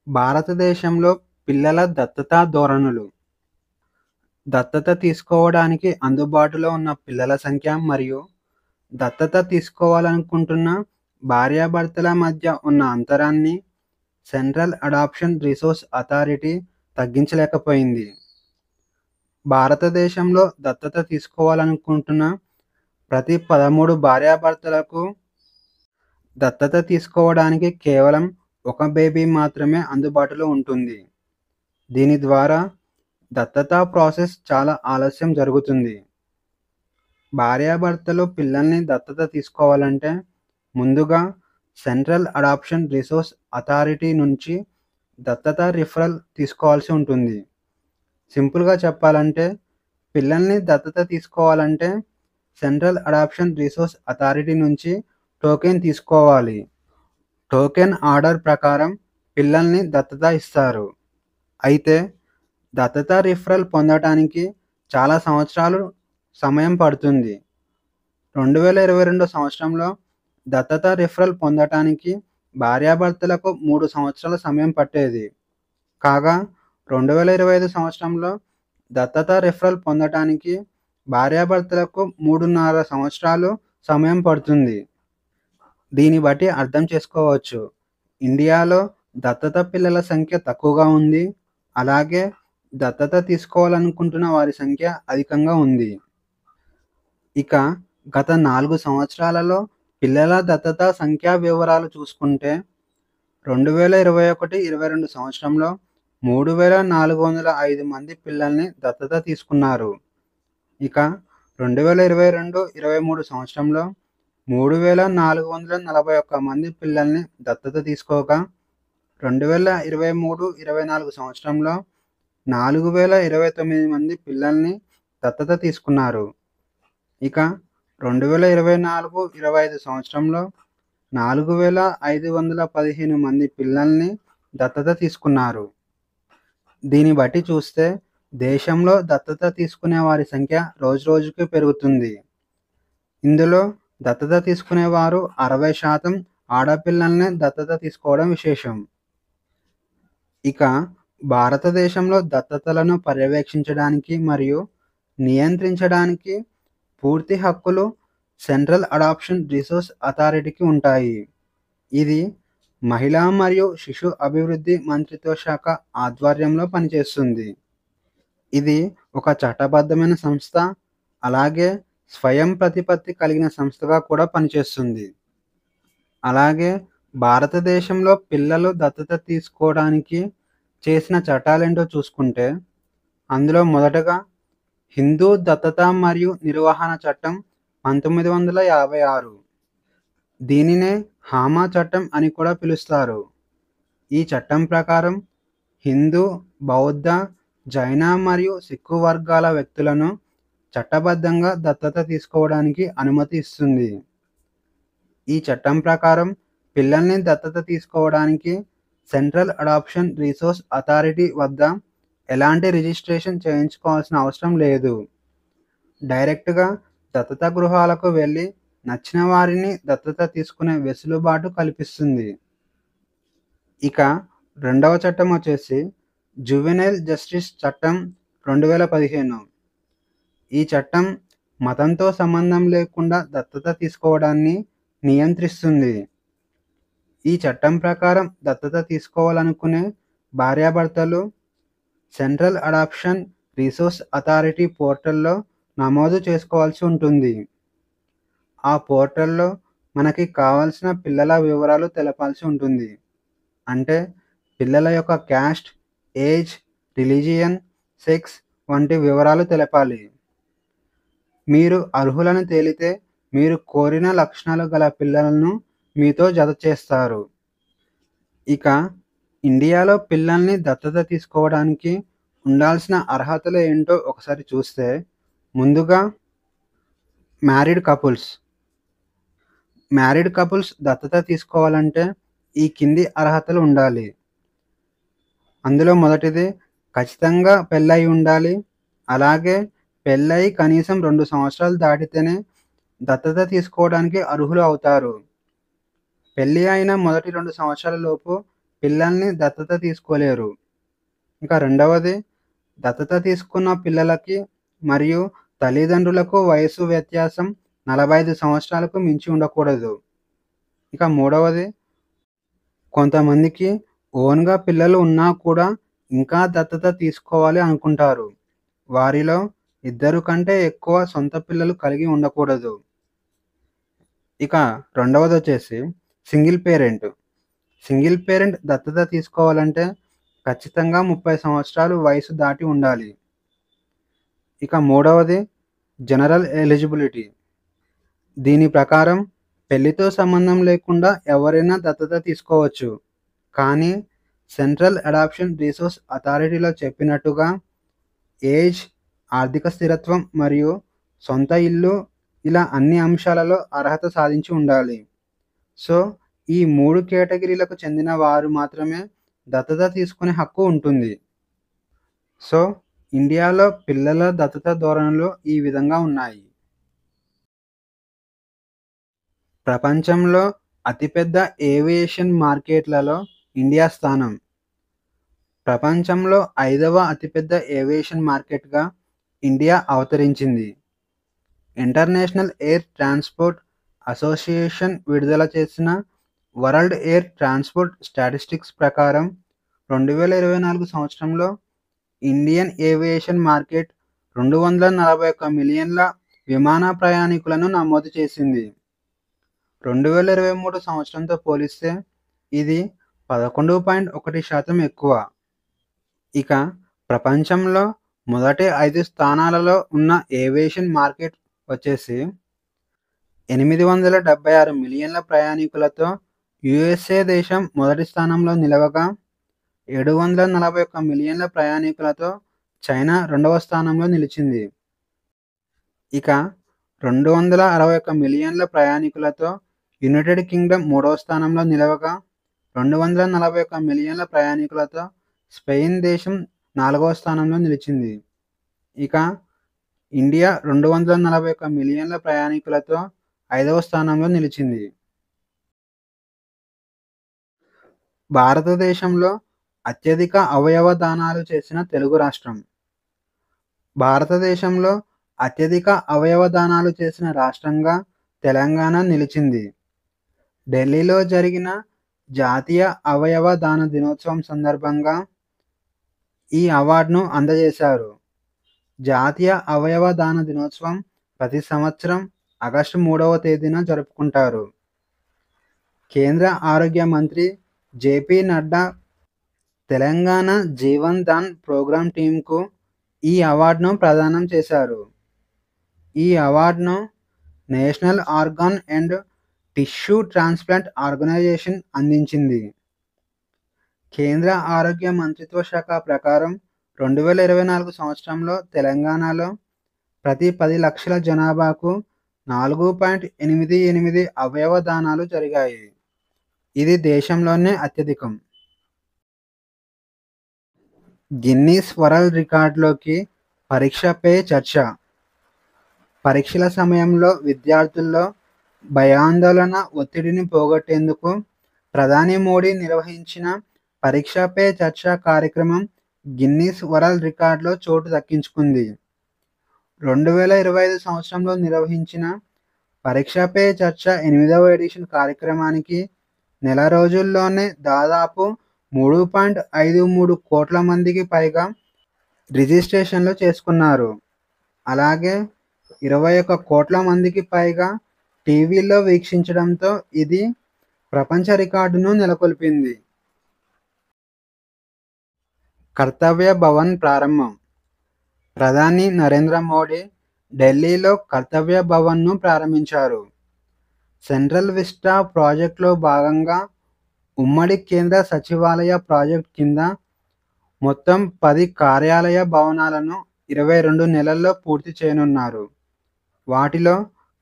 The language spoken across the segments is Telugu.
భారతదేశంలో పిల్లల దత్తతా ధోరణులు. దత్తత తీసుకోవడానికి అందుబాటులో ఉన్న పిల్లల సంఖ్య మరియు దత్తత తీసుకోవాలనుకుంటున్న భార్యాభర్తల మధ్య ఉన్న అంతరాన్ని సెంట్రల్ అడాప్షన్ రిసోర్స్ అథారిటీ తగ్గించలేకపోయింది. భారతదేశంలో దత్తత తీసుకోవాలనుకుంటున్న ప్రతి 13 భార్యాభర్తలకు దత్తత తీసుకోవడానికి కేవలం ఒక బేబీ మాత్రమే అందుబాటులో ఉంటుంది. దీని ద్వారా దత్తతా ప్రాసెస్ చాలా ఆలస్యం జరుగుతుంది. భార్యాభర్తలు పిల్లల్ని దత్తత తీసుకోవాలంటే ముందుగా సెంట్రల్ అడాప్షన్ రిసోర్స్ అథారిటీ నుంచి దత్తత రిఫరల్ తీసుకోవాల్సి ఉంటుంది. సింపుల్గా చెప్పాలంటే పిల్లల్ని దత్తత తీసుకోవాలంటే సెంట్రల్ అడాప్షన్ రిసోర్స్ అథారిటీ నుంచి టోకెన్ తీసుకోవాలి. టోకెన్ ఆర్డర్ ప్రకారం పిల్లల్ని దత్తత ఇస్తారు. అయితే దత్తత రిఫరల్ పొందటానికి చాలా సంవత్సరాలు సమయం పడుతుంది. 2022 సంవత్సరంలో దత్తత రిఫరల్ పొందటానికి భార్యాభర్తలకు 3 సంవత్సరాల సమయం పట్టేది. కాగా 2025 సంవత్సరంలో దత్తత రిఫరల్ పొందటానికి భార్యాభర్తలకు 3.5 సంవత్సరాలు సమయం పడుతుంది. దీన్ని బట్టి అర్థం చేసుకోవచ్చు, ఇండియాలో దత్తత పిల్లల సంఖ్య తక్కువగా ఉంది. అలాగే దత్తత తీసుకోవాలనుకుంటున్న వారి సంఖ్య అధికంగా ఉంది. ఇక గత 4 సంవత్సరాలలో పిల్లల దత్తత సంఖ్యా వివరాలు చూసుకుంటే 2021-22 సంవత్సరంలో 3,405 మంది పిల్లల్ని దత్తత తీసుకున్నారు. ఇక 2022-23 సంవత్సరంలో 3,441 మంది పిల్లల్ని దత్తత తీసుకోగా 2023-24 సంవత్సరంలో 4,029 మంది పిల్లల్ని దత్తత తీసుకున్నారు. ఇక 2024-25 సంవత్సరంలో 4,515 మంది పిల్లల్ని దత్తత తీసుకున్నారు. దీన్ని బట్టి చూస్తే దేశంలో దత్తత తీసుకునే వారి సంఖ్య రోజురోజుకి పెరుగుతుంది. ఇందులో దత్తత తీసుకునేవారు 60% ఆడపిల్లల్ని దత్తత తీసుకోవడం విశేషం. ఇక భారతదేశంలో దత్తతలను పర్యవేక్షించడానికి మరియు నియంత్రించడానికి పూర్తి హక్కులు సెంట్రల్ అడాప్షన్ రిసోర్స్ అథారిటీకి ఉంటాయి. ఇది మహిళా మరియు శిశు అభివృద్ధి మంత్రిత్వ శాఖ ఆధ్వర్యంలో పనిచేస్తుంది. ఇది ఒక చట్టబద్ధమైన సంస్థ, అలాగే స్వయం ప్రతిపత్తి కలిగిన సంస్థగా కూడా పనిచేస్తుంది. అలాగే భారతదేశంలో పిల్లలు దత్తత తీసుకోవడానికి చేసిన చట్టాలేంటో చూసుకుంటే అందులో మొదటగా హిందూ దత్తత మరియు నిర్వహణ చట్టం 1956. దీనినే హామా చట్టం అని కూడా పిలుస్తారు. ఈ చట్టం ప్రకారం హిందూ, బౌద్ధ, జైన మరియు సిక్కు వర్గాల వ్యక్తులను చట్టబద్ధంగా దత్తత తీసుకోవడానికి అనుమతి ఇస్తుంది. ఈ చట్టం ప్రకారం పిల్లల్ని దత్తత తీసుకోవడానికి సెంట్రల్ అడాప్షన్ రిసోర్స్ అథారిటీ వద్ద ఎలాంటి రిజిస్ట్రేషన్ చేయించుకోవాల్సిన అవసరం లేదు. డైరెక్ట్గా దత్తత గృహాలకు వెళ్ళి నచ్చిన వారిని దత్తత తీసుకునే వెసులుబాటు కల్పిస్తుంది. ఇక రెండవ చట్టం వచ్చేసి జువెనైల్ జస్టిస్ చట్టం 2015. ఈ చట్టం మతంతో సంబంధం లేకుండా దత్తత తీసుకోవడాన్ని నియంత్రిస్తుంది. ఈ చట్టం ప్రకారం దత్తత తీసుకోవాలనుకునే భార్యాభర్తలు సెంట్రల్ అడాప్షన్ రిసోర్స్ అథారిటీ పోర్టల్లో నమోదు చేసుకోవాల్సి ఉంటుంది. ఆ పోర్టల్లో మనకి కావాల్సిన పిల్లల వివరాలు తెలపాల్సి ఉంటుంది. అంటే పిల్లల యొక్క క్యాస్ట్, ఏజ్, రిలీజియన్, సెక్స్ వంటి వివరాలు తెలపాలి. మీరు అర్హులను తేలితే మీరు కోరిన లక్షణాలు గల పిల్లలను మీతో జత చేస్తారు. ఇక ఇండియాలో పిల్లల్ని దత్తత తీసుకోవడానికి ఉండాల్సిన అర్హతలు ఏంటో ఒకసారి చూస్తే ముందుగా మ్యారీడ్ కపుల్స్ దత్తత తీసుకోవాలంటే ఈ కింది అర్హతలు ఉండాలి. అందులో మొదటిది ఖచ్చితంగా పెళ్ళయి ఉండాలి. అలాగే పెళ్ళయి కనీసం 2 సంవత్సరాలు దాటితేనే దత్తత తీసుకోవడానికి అర్హులు అవుతారు. పెళ్ళి అయిన మొదటి 2 సంవత్సరాల లోపు పిల్లల్ని దత్తత తీసుకోలేరు. ఇంకా రెండవది, దత్తత తీసుకున్న పిల్లలకి మరియు తల్లిదండ్రులకు వయస్సు వ్యత్యాసం 45 సంవత్సరాలకు మించి ఉండకూడదు. ఇక మూడవది, కొంతమందికి ఓన్‌గా పిల్లలు ఉన్నా కూడా ఇంకా దత్తత తీసుకోవాలి అనుకుంటారు. వారిలో ఇద్దరు కంటే ఎక్కువ సొంత పిల్లలు కలిగి ఉండకూడదు. ఇక రెండవదొచ్చేసి సింగిల్ పేరెంట్. సింగిల్ పేరెంట్ దత్తత తీసుకోవాలంటే ఖచ్చితంగా 30 సంవత్సరాలు వయసు దాటి ఉండాలి. ఇక మూడవది జనరల్ ఎలిజిబిలిటీ. దీని ప్రకారం పెళ్లితో సంబంధం లేకుండా ఎవరైనా దత్తత తీసుకోవచ్చు. కానీ సెంట్రల్ అడాప్షన్ రిసోర్స్ అథారిటీలో చెప్పినట్టుగా ఏజ్, ఆర్థిక స్థిరత్వం మరియు సొంత ఇల్లు ఇలా అన్ని అంశాలలో అర్హత సాధించి ఉండాలి. సో, ఈ 3 కేటగిరీలకు చెందిన వారు మాత్రమే దత్తత తీసుకునే హక్కు ఉంటుంది. సో, ఇండియాలో పిల్లల దత్తత ధోరణులు ఈ విధంగా ఉన్నాయి. ప్రపంచంలో అతిపెద్ద ఏవియేషన్ మార్కెట్లలో ఇండియా స్థానం. ప్రపంచంలో 5వ అతిపెద్ద ఏవియేషన్ మార్కెట్‌గా ఇండియా అవతరించింది. ఇంటర్నేషనల్ ఎయిర్ ట్రాన్స్‌పోర్ట్ అసోసియేషన్ విడుదల చేసిన వరల్డ్ ఎయిర్ ట్రాన్స్‌పోర్ట్ స్టాటిస్టిక్స్ ప్రకారం 2024 సంవత్సరంలో ఇండియన్ ఏవియేషన్ మార్కెట్ 241 మిలియన్ల విమాన ప్రయాణికులను నమోదు చేసింది. 2023 సంవత్సరంతో పోలిస్తే ఇది 11.1% ఎక్కువ. ఇక ప్రపంచంలో మొదటి 5 స్థానాలలో ఉన్న ఏవియేషన్ మార్కెట్ వచ్చేసి 876 మిలియన్ల ప్రయాణికులతో యూఎస్ఏ దేశం మొదటి స్థానంలో నిలవగా, 741 మిలియన్ల ప్రయాణికులతో చైనా రెండవ స్థానంలో నిలిచింది. ఇక 261 మిలియన్ల ప్రయాణికులతో యునైటెడ్ కింగ్డమ్ మూడవ స్థానంలో నిలవగా, 241 మిలియన్ల ప్రయాణికులతో స్పెయిన్ దేశం నాలుగవ స్థానంలో నిలిచింది. ఇక ఇండియా 241 మిలియన్ల ప్రయాణికులతో ఐదవ స్థానంలో నిలిచింది. భారతదేశంలో అత్యధిక అవయవ దానాలు చేసిన తెలుగు రాష్ట్రం. భారతదేశంలో అత్యధిక అవయవ దానాలు చేసిన రాష్ట్రంగా తెలంగాణ నిలిచింది. ఢిల్లీలో జరిగిన జాతీయ అవయవ దాన దినోత్సవం సందర్భంగా ఈ అవార్డును అందజేశారు. జాతీయ అవయవ దాన దినోత్సవం ప్రతి సంవత్సరం ఆగస్టు 3వ తేదీన జరుపుకుంటారు. కేంద్ర ఆరోగ్య మంత్రి జేపీ నడ్డా తెలంగాణ జీవన్ దాన్ ప్రోగ్రాం టీంకు ఈ అవార్డును ప్రదానం చేశారు. ఈ అవార్డును national organ and tissue transplant organisation అందించింది. కేంద్ర ఆరోగ్య మంత్రిత్వ శాఖ ప్రకారం 2024 సంవత్సరంలో తెలంగాణలో ప్రతి 10 లక్షల జనాభాకు 4.88 అవయవ దానాలు జరిగాయి. ఇది దేశంలోనే అత్యధికం. గిన్నీస్ వరల్డ్ రికార్డులోకి పరీక్ష పే చర్చ. పరీక్షల సమయంలో విద్యార్థుల్లో భయాందోళన, ఒత్తిడిని పోగొట్టేందుకు ప్రధాని మోడీ నిర్వహించిన పరీక్ష పే చర్చ కార్యక్రమం గిన్నీస్ వరల్డ్ రికార్డులో చోటు దక్కించుకుంది. 2025 సంవత్సరంలో నిర్వహించిన పరీక్ష పే చర్చ 8వ ఎడిషన్ కార్యక్రమానికి నెల రోజుల్లోనే దాదాపు 3.53 కోట్ల మందికి పైగా రిజిస్ట్రేషన్లు చేసుకున్నారు. అలాగే 21 కోట్ల మందికి పైగా టీవీల్లో వీక్షించడంతో ఇది ప్రపంచ రికార్డును నెలకొల్పింది. కర్తవ్య భవన్ ప్రారంభం. ప్రధాని నరేంద్ర మోడీ ఢిల్లీలో కర్తవ్య భవన్‌ను ప్రారంభించారు. సెంట్రల్ విస్టా ప్రాజెక్టులో భాగంగా ఉమ్మడి కేంద్ర సచివాలయ ప్రాజెక్టు కింద మొత్తం 10 కార్యాలయ భవనాలను 22 నెలల్లో పూర్తి చేయనున్నారు. వాటిలో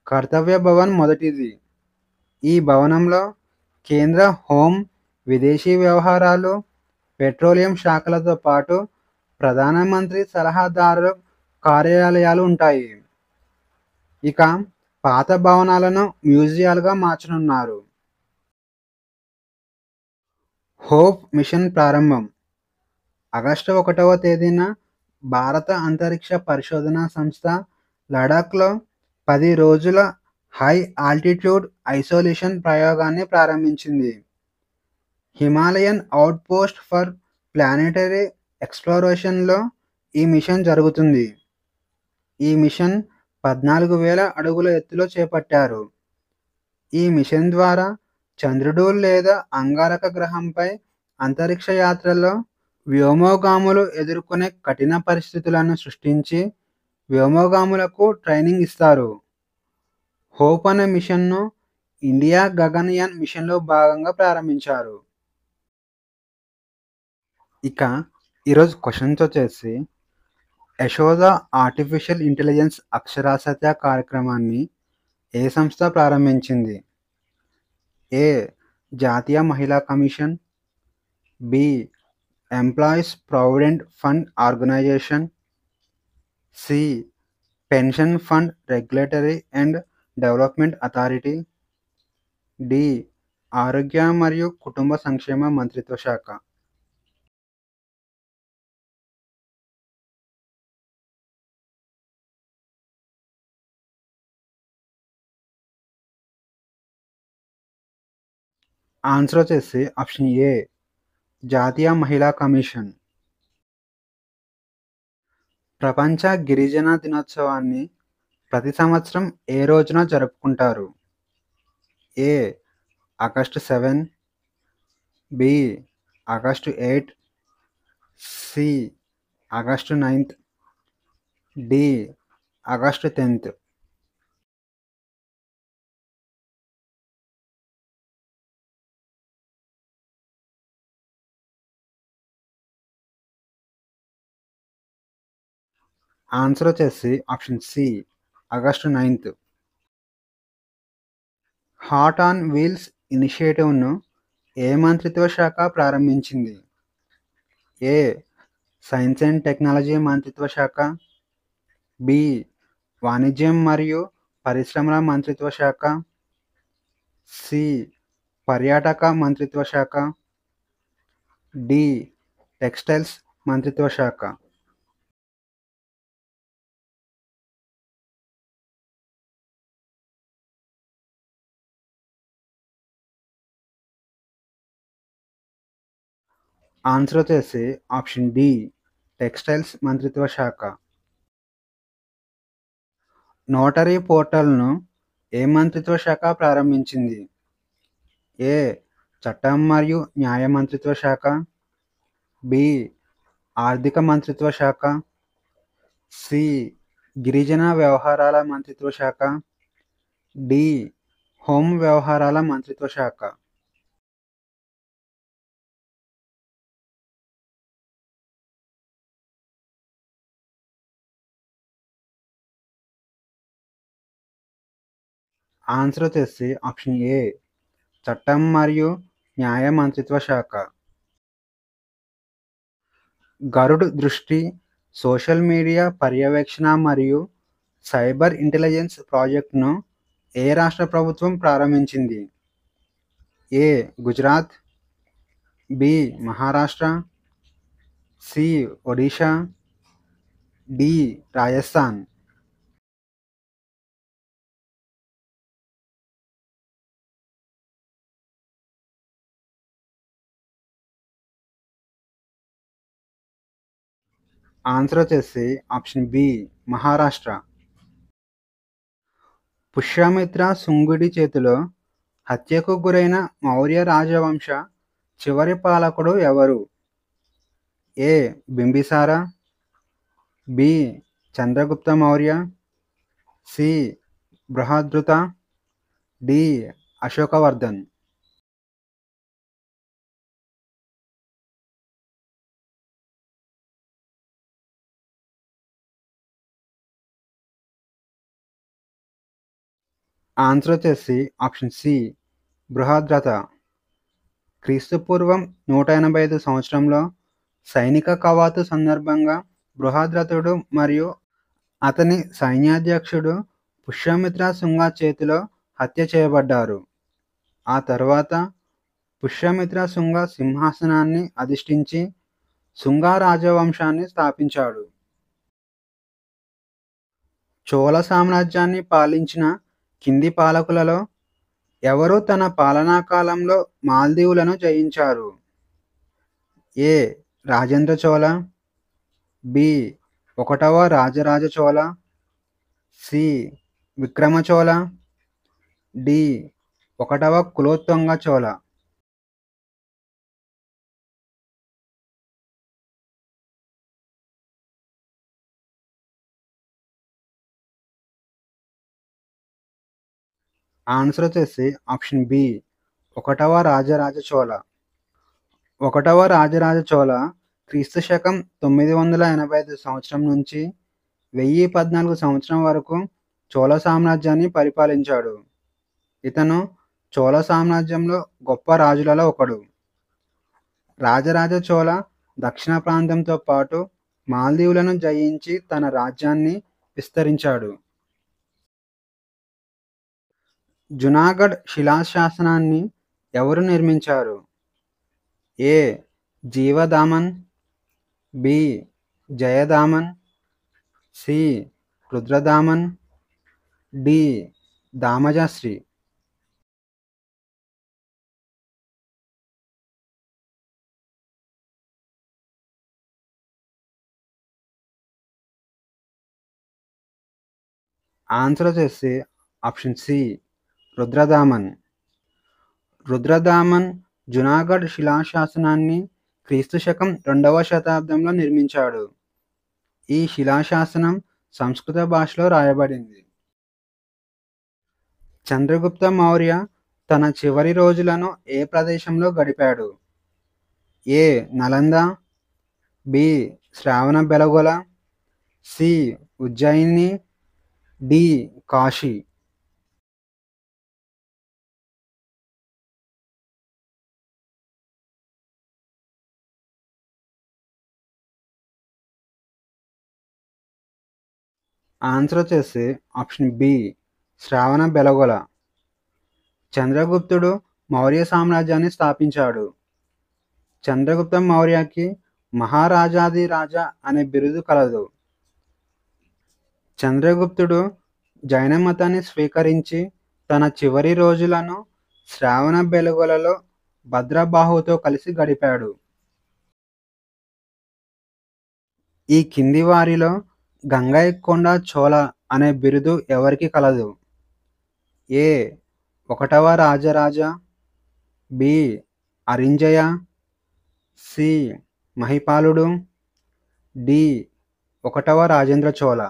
కర్తవ్య భవన్ మొదటిది. ఈ భవనంలో కేంద్ర హోం, విదేశీ వ్యవహారాలు, పెట్రోలియం శాఖలతో పాటు ప్రధానమంత్రి సలహాదారు కార్యాలయాలు ఉంటాయి. ఇక పాత భవనాలను మ్యూజియాలుగా మార్చనున్నారు. హోప్ మిషన్ ప్రారంభం. ఆగస్టు 1వ తేదీన భారత అంతరిక్ష పరిశోధనా సంస్థ లడాఖ్లో 10 రోజుల హై ఆల్టిట్యూడ్ ఐసోలేషన్ ప్రయోగాన్ని ప్రారంభించింది. హిమాలయన్ అవుట్‌పోస్ట్ ఫర్ ప్లానెటరీ ఎక్స్‌ప్లోరేషన్‌లో ఈ మిషన్ జరుగుతుంది. ఈ మిషన్ 14,000 అడుగుల ఎత్తులో చేపట్టారు. ఈ మిషన్ ద్వారా చంద్రుడు లేదా అంగారక గ్రహంపై అంతరిక్ష యాత్రలో వ్యోమగాములు ఎదుర్కొనే కఠిన పరిస్థితులను సృష్టించి, వ్యోమగాములకు ట్రైనింగ్ ఇస్తారు. హోప్ అనే మిషన్‌ను ఇండియా గగన్‌యాన్ మిషన్‌లో భాగంగా ప్రారంభించారు. ఇక ఈరోజు క్వెషన్స్ వచ్చేసి, యశోద ఆర్టిఫిషియల్ ఇంటెలిజెన్స్ అక్షరాస్యత కార్యక్రమాన్ని ఏ సంస్థ ప్రారంభించింది? ఏ. జాతీయ మహిళా commission, B. Employees provident fund organisation, C. Pension fund regulatory and development authority, D. ఆరోగ్య మరియు కుటుంబ సంక్షేమ మంత్రిత్వ శాఖ. ఆన్సర్ వచ్చేసి ఆప్షన్ ఏ, జాతీయ మహిళా కమిషన్. ప్రపంచ గిరిజన దినోత్సవాన్ని ప్రతి సంవత్సరం ఏ రోజున జరుపుకుంటారు? A. August 7, B. August 8, C. August 9, D. August 10. Answer వచ్చేసి option C, August 9. Heart on wheels ఇనిషియేటివ్ను ఏ మంత్రిత్వ శాఖ ప్రారంభించింది? ఏ. సైన్స్ అండ్ టెక్నాలజీ మంత్రిత్వ శాఖ, బి. వాణిజ్యం మరియు పరిశ్రమల మంత్రిత్వ శాఖ, సి. పర్యాటక మంత్రిత్వ శాఖ, డి. టెక్స్టైల్స్ మంత్రిత్వ శాఖ. ఆన్సర్ వచ్చేసి ఆప్షన్ డి, టెక్స్టైల్స్ మంత్రిత్వ శాఖ. నోటరీ పోర్టల్ను ఏ మంత్రిత్వ శాఖ ప్రారంభించింది? ఏ. చట్టం మరియు న్యాయ మంత్రిత్వ శాఖ, బి. ఆర్థిక మంత్రిత్వ శాఖ, సి. గిరిజన వ్యవహారాల మంత్రిత్వ శాఖ, డి. హోం వ్యవహారాల మంత్రిత్వ శాఖ. ఆన్సర్ వచ్చేసి ఆప్షన్ ఏ, చట్టం మరియు న్యాయ మంత్రిత్వ శాఖ. గరుడ్ దృష్టి సోషల్ మీడియా పర్యవేక్షణ మరియు సైబర్ ఇంటెలిజెన్స్ ప్రాజెక్టును ఏ రాష్ట్ర ప్రభుత్వం ప్రారంభించింది? A. Gujarat, B. Maharashtra, C. Odisha, D. Rajasthan. Answer వచ్చేసి ఆప్షన్ బి, మహారాష్ట్ర. పుష్యమిత్ర శుంగుడి చేతిలో హత్యకు గురైన మౌర్య రాజవంశ చివరి పాలకుడు ఎవరు? A. Bimbisara, B. Chandragupta Maurya, C. Brihadratha, D. Ashokavardhan. Answer వచ్చేసి ఆప్షన్ సి, బృహద్రథ. క్రీస్తుపూర్వం 185 సంవత్సరంలో సైనిక కవాతు సందర్భంగా బృహద్రథుడు మరియు అతని సైన్యాధ్యక్షుడు పుష్యమిత్ర శుంగ చేతిలో హత్య చేయబడ్డారు. ఆ తర్వాత పుష్యమిత్ర శుంగ సింహాసనాన్ని అధిష్ఠించి శుంగ రాజవంశాన్ని స్థాపించాడు. చోళ సామ్రాజ్యాన్ని పాలించిన కింది పాలకులలో ఎవరు తన పాలనా కాలంలో మాల్దీవులను జయించారు? ఏ. రాజేంద్ర చోళ, బి. ఒకటవ రాజరాజ చోళ, సి. విక్రమ చోళ, డి. ఒకటవ కులోత్తుంగ చోళ. ఆన్సర్ వచ్చేసి ఆప్షన్ బి. ఒకటవ రాజరాజ చోళ. ఒకటవ రాజరాజ చోళ క్రీస్తు శకం 985 సంవత్సరం నుంచి 1014 సంవత్సరం వరకు చోళ సామ్రాజ్యాన్ని పరిపాలించాడు. ఇతను చోళ సామ్రాజ్యంలో గొప్ప రాజులలో ఒకడు. రాజరాజ చోళ దక్షిణ ప్రాంతంతో పాటు మాల్దీవులను జయించి తన రాజ్యాన్ని విస్తరించాడు. జునాగఢ్ శిలాశాసనాన్ని ఎవరు నిర్మించారు? ఏ. జీవదామన్, B. జయదామన్, C. Rudradaman, D. దామజశ్రీ. Answer వచ్చేసి ఆప్షన్ సి. రుద్రదామన్. రుద్రదామన్ జునాగఢ్ శిలాశాసనాన్ని క్రీస్తు శకం 2వ శతాబ్దంలో నిర్మించాడు. ఈ శిలాశాసనం సంస్కృత భాషలో రాయబడింది. చంద్రగుప్త మౌర్య తన చివరి రోజులను ఏ ప్రదేశంలో గడిపాడు? A. Nalanda, B. Shravanabelagola, C. Ujjayini, D. Kashi. Answer వచ్చేసి ఆప్షన్ బి. శ్రావణబెళగొళ. చంద్రగుప్తుడు మౌర్య సామ్రాజ్యాన్ని స్థాపించాడు. చంద్రగుప్త మౌర్యకి మహారాజాది రాజా అనే బిరుదు కలదు. చంద్రగుప్తుడు జైన మతాన్ని స్వీకరించి తన చివరి రోజులను శ్రావణబెళగొళలో భద్రబాహుతో కలిసి గడిపాడు. ఈ కింది వారిలో గంగైకొండ చోళ అనే బిరుదు ఎవరికి కలదు? ఏ. ఒకటవ రాజరాజ, బి. అరింజయ, సి. మహిపాలుడు, డి. ఒకటవ రాజేంద్ర చోళ.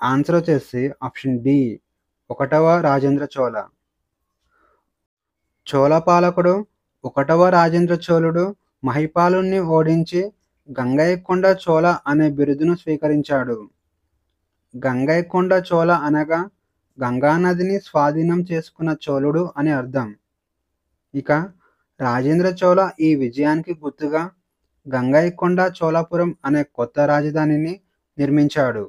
ఆన్సర్ వచ్చేసి ఆప్షన్ డి. ఒకటవ రాజేంద్ర చోళ. చోళ పాలకుడు ఒకటవ రాజేంద్ర చోళుడు మహిపాలుని ఓడించి గంగైకొండ చోళ అనే బిరుదును స్వీకరించాడు. గంగైకొండ చోళ అనగా గంగానదిని స్వాధీనం చేసుకున్న చోళుడు అని అర్థం. ఇక రాజేంద్ర చోళ ఈ విజయానికి గుర్తుగా గంగైకొండ చోళపురం అనే కొత్త రాజధానిని నిర్మించాడు.